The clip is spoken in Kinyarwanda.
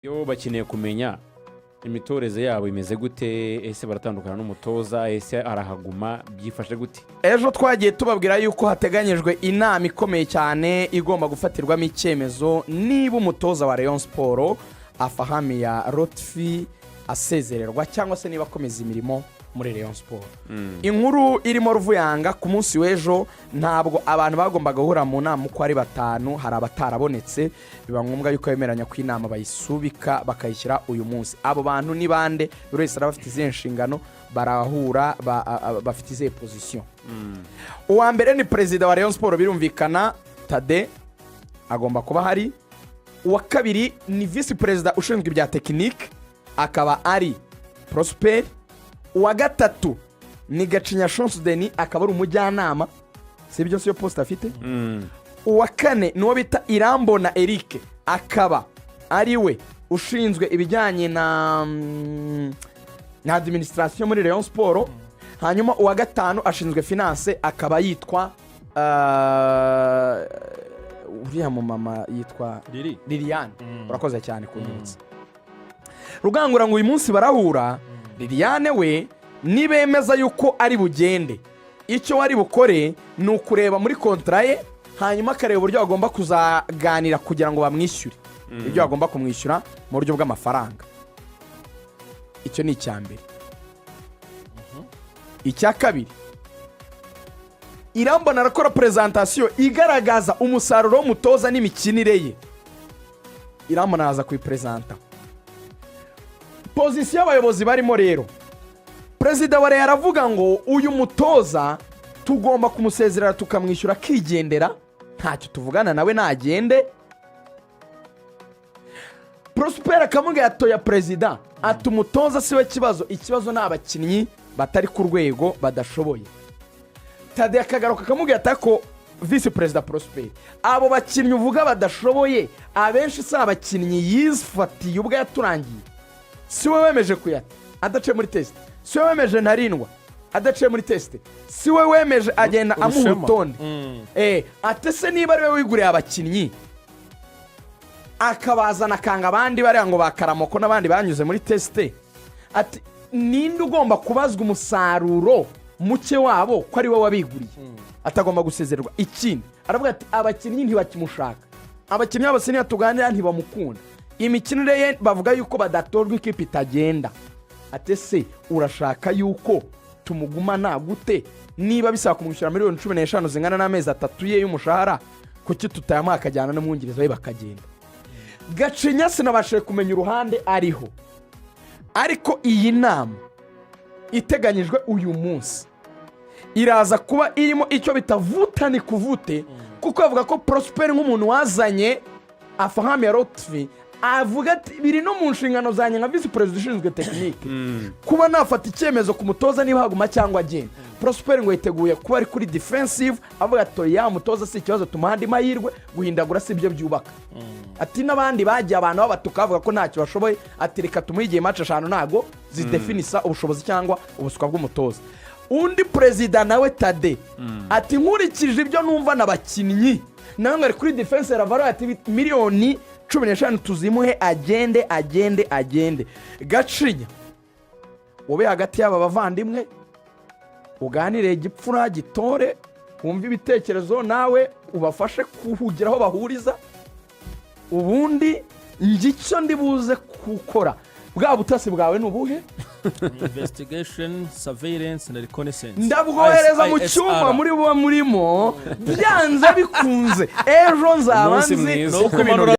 Yo bakeneye kumenya imitoreze yabo imeze gute, ese baratandukana n'umutoza, ese arahaguma, byifashe gute? Ejo twagiye tubabwira yuko hateganyijwe inama ikomeye cyane igomba gufatirwamo icyemezo niba umutoza wa Rayon Sport afahamiya Rotfi asezererwa cyangwa se niba akomeza imirimo muri Rayon Sport. Inkuru irimo Ruvuyanga ku munsi w'ejo ntabwo abantu bagombaga guhura mu nama uko ari batanu, hari abatarabonetse biba ngombwa yuko bemeranya ku inama bayisubika bakayishyira uyu munsi. Abo bantu ni bande? Buri wese arabafite izihe nshingano, barahura bafite izihe position. Uwa mbere ni perezida wa Rayon Sport birumvikana, Thadeo agomba kuba hari. Uwa kabiri ni vice perezida ushinzwe ibya tekinike akaba ari Prosper. Uwa gatatu ni Gacinya Shonsdeni akaba ari umujyanama, si byo siyo poste afite. Uwa kane ni uwo bita Irambona Eric akaba ari we ushinzwe ibijyanye na administration muri Rayon Sport. Hanyuma uwa gatanu ashinzwe finance akaba yitwa uriya mu mama yitwa Liliane. Urakoze cyane kunyibutsa. Rugangura ngo uyu munsi barahura. Liliane we nibemeza yuko ari bugende, icyo wari bukore ni ukureba muri kontra ye, hanyuma akareba uburyo agomba kuzaganira kugira ngo bamwishyure ibyo agomba kumwishyura mu buryo bw'amafaranga. Icyo ni icyambere. Icya kabiri, Irambona arakora presentation igaragaza umusaruro w'umutoza n'imikinire ye. Irambona aza kuyipresenta pozisiyo y'abayobozi barimo. Rero perezida wa Rayon aravuga ngo uyu mutoza tugomba kumusezerera tukamwishyura akigendera, ntacyo tuvugana nawe nagende. Prosper akamubwira atoya perezida ati umutoza siwe kibazo, ikibazo ni abakinnyi batari ku rwego badashoboye. Thadeo akagaruka akamubwira atako vice perezida Prosper abo bakinnyi uvuga badashoboye abenshi si abakinnyi yifatiye ubwo yaturangiye. Si we wemeje kuyata adaciye muri test, si we wemeje ntarindwa adaciye muri test, si we wemeje agenda amuha urutonde. Atese niba ari we wiguriye abakinnyi akabazana akanga abandi bariya ngo bakaramoko n'abandi banyuze muri test, ati ninde ugomba kubazwa umusaruro muke wabo ko ari we wabiguriye, atagomba gusezererwa. Ikindi aravuga ati abakinnyi ntibakimushaka, abakinnyi bose ntibatuganira ntibamukunda, imikinire ye bavuga yuko badatorwa ikipe itagenda. Atese urashaka yuko tumugumana gute niba bisaba kumwishyura miliyoni 15 zingana n'amezi 3 ye y'umushahara, kuki tutayamuha akajyana n'umwungiriza we bakagenda? Gacinya sinabashije kumenya uruhande ariho, ariko iyi nama iteganyijwe uyu munsi iraza kuba irimo icyo bitavuta ni kuvute, kuko bavuga ko Prosper nk'umuntu wazanye afahami ya Rotfi avuga ati biri no mu nshingano zanjye nka vice president ushinzwe tekinike kuba nafata icyemezo ku mutoza niba haguma cyangwa agenda. Prosper ngo yiteguye kuba ari kuri defensive, avuga ati ya mutoza si ikibazo tumuhandi mahirwe guhindagura si ibyo byubaka. Ati n'abandi bagiye abantu babatuka bavuga ko ntacyo bashoboye, ati reka tumuhigiye match 5 nago zidefinisa ubushobozi cyangwa ubuswa bw'umutoza. Undi president nawe Thadeo ati nkurikije ibyo numva n'abakinnyi nawe ngari kuri defense ravaro ati miliyoni 15 tuzimuhe agende. Gacinya ube hagati y'aba bavandimwe uganire igipfura gitore, wumva ibitekerezo nawe ubafashe kuhugiraho bahuriza, ubundi ngicyo ndibuze gukora. Bwa butasi bwawe nubuhe? Investigation, surveillance and reconnaissance. Ndabwohereza mu cyuma muri bo murimo byanze bikunze ejo nzabanzi